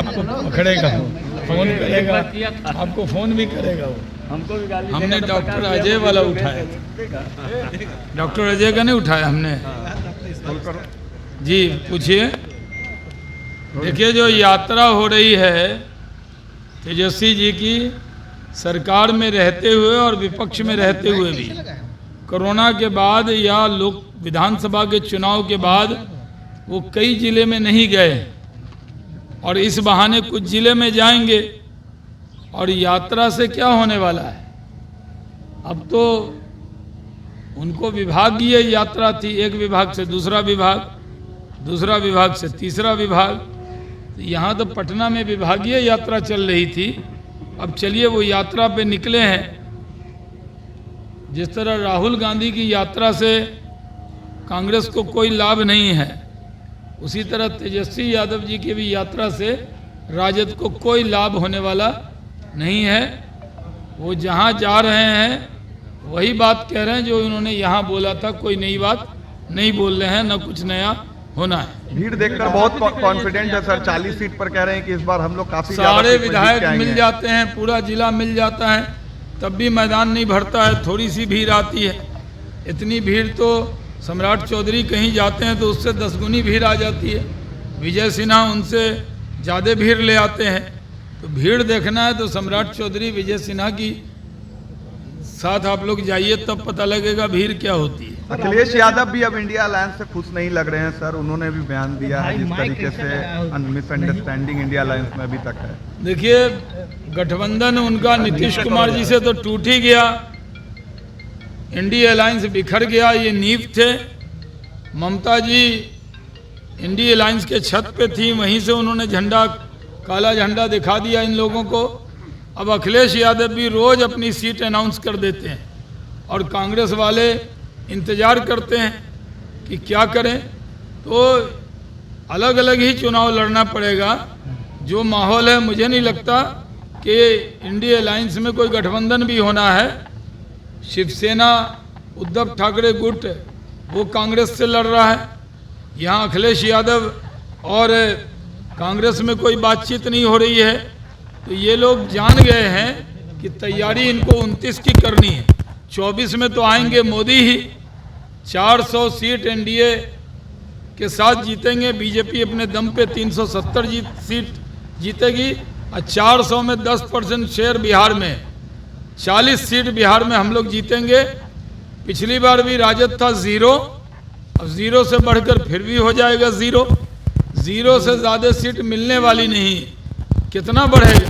आपको पकड़ेगा, फोन करेगा, आपको फोन भी करेगा वो। हमको भी गाली हमने डॉक्टर अजय वाला उठाया, डॉक्टर अजय का नहीं उठाया हमने। जी पूछिए। देखिए जो यात्रा हो रही है तेजस्वी जी की, सरकार में रहते हुए और विपक्ष में रहते हुए भी, कोरोना के बाद या लोक विधानसभा के चुनाव के बाद वो कई जिले में नहीं गए और इस बहाने कुछ जिले में जाएंगे। और यात्रा से क्या होने वाला है, अब तो उनको विभागीय यात्रा थी, एक विभाग से दूसरा विभाग, दूसरा विभाग से तीसरा विभाग। तो यहाँ तो पटना में विभागीय यात्रा चल रही थी। अब चलिए वो यात्रा पे निकले हैं। जिस तरह राहुल गांधी की यात्रा से कांग्रेस को कोई लाभ नहीं है, उसी तरह तेजस्वी यादव जी की भी यात्रा से राजद को कोई लाभ होने वाला नहीं है। वो जहाँ जा रहे हैं वही बात कह रहे हैं जो उन्होंने यहाँ बोला था, कोई नई बात नहीं बोल रहे हैं, न कुछ नया होना है। भीड़ देखकर बहुत कॉन्फिडेंट है सर, 40 सीट पर कह रहे हैं कि इस बार हम लोग काफी सारे विधायक मिल जाते हैं, पूरा जिला मिल जाता है, तब भी मैदान नहीं भरता है, थोड़ी सी भीड़ आती है। इतनी भीड़ तो सम्राट चौधरी कहीं जाते हैं तो उससे 10 गुनी भीड़ आ जाती है। विजय सिन्हा उनसे ज़्यादा भीड़ ले आते हैं। तो भीड़ देखना है तो सम्राट चौधरी विजय सिन्हा की साथ आप लोग जाइए, तब पता लगेगा भीड़ क्या होती है। अखिलेश यादव भी अब इंडिया अलायंस से खुश नहीं लग रहे हैं सर, उन्होंने भी बयान दिया है जिस तरीके से मिसअंडरस्टैंडिंग इंडिया अलायंस में अभी तक है। देखिए गठबंधन उनका नीतीश कुमार जी से तो टूट ही गया, इंडिया अलायंस बिखर गया, ये नींव थे। ममता जी इंडिया अलायंस के छत पे थी, वहीं से उन्होंने झंडा, काला झंडा दिखा दिया इन लोगों को। अब अखिलेश यादव भी रोज अपनी सीट अनाउंस कर देते हैं और कांग्रेस वाले इंतजार करते हैं कि क्या करें। तो अलग अलग ही चुनाव लड़ना पड़ेगा। जो माहौल है, मुझे नहीं लगता कि इंडिया अलायंस में कोई गठबंधन भी होना है। शिवसेना उद्धव ठाकरे गुट वो कांग्रेस से लड़ रहा है, यहाँ अखिलेश यादव और कांग्रेस में कोई बातचीत नहीं हो रही है। तो ये लोग जान गए हैं कि तैयारी इनको 29 की करनी है। 24 में तो आएंगे मोदी ही, 400 सीट एनडीए के साथ जीतेंगे। बीजेपी अपने दम पे 370 सीट जीतेगी और 400 में 10% शेयर बिहार में, 40 सीट बिहार में हम लोग जीतेंगे। पिछली बार भी राजद था 0, अब 0 से बढ़कर फिर भी हो जाएगा 0। 0 से ज़्यादा सीट मिलने वाली नहीं। कितना बढ़ेगा,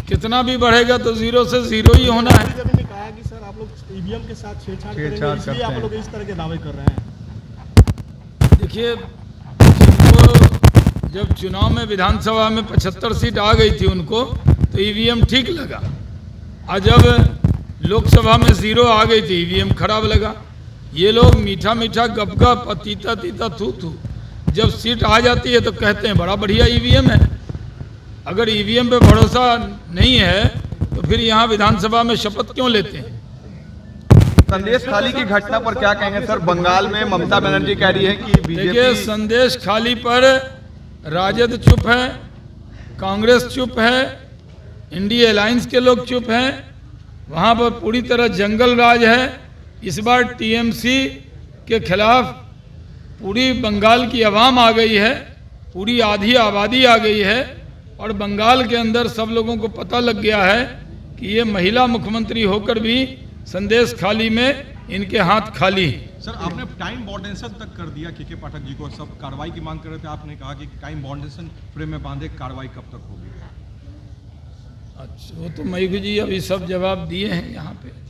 कितना भी बढ़ेगा तो 0 से 0 ही होना है। कहा कि सर आप लोग ईवीएम के साथ छेड़छाड़ करेंगे, इसलिए आप लोग इस तरह के दावे कर रहे हैं। देखिए जिनको जब चुनाव में विधानसभा में 75 सीट आ गई थी उनको तो ईवीएम ठीक लगा, और जब लोकसभा में 0 आ गई थी ईवीएम खराब लगा। ये लोग मीठा मीठा गपगप, तीता तीता थू थू, जब सीट आ जाती है तो कहते हैं बड़ा बढ़िया ईवीएम है। अगर ईवीएम पे भरोसा नहीं है तो फिर यहाँ विधानसभा में शपथ क्यों लेते हैं? संदेश खाली की घटना पर क्या कहेंगे सर? बंगाल में ममता बनर्जी कह रही है कि देखिए संदेश खाली पर राजद चुप है, कांग्रेस चुप है, इंडिया अलायंस के लोग चुप हैं, वहाँ पर पूरी तरह जंगल राज है। इस बार टीएमसी के खिलाफ पूरी बंगाल की आवाम आ गई है, पूरी आधी आबादी आ गई है, और बंगाल के अंदर सब लोगों को पता लग गया है कि ये महिला मुख्यमंत्री होकर भी संदेश खाली में इनके हाथ खाली। सर आपने टाइम बाउंडेशन तक कर दिया के पाठक जी को, सब कार्रवाई की मांग कर रहे थे, आपने कहा कि टाइम बाउंडेशन फ्रेम में बांधे, कार्रवाई कब तक होगी? अच्छा वो तो मयूख जी अभी सब जवाब दिए हैं यहाँ पे।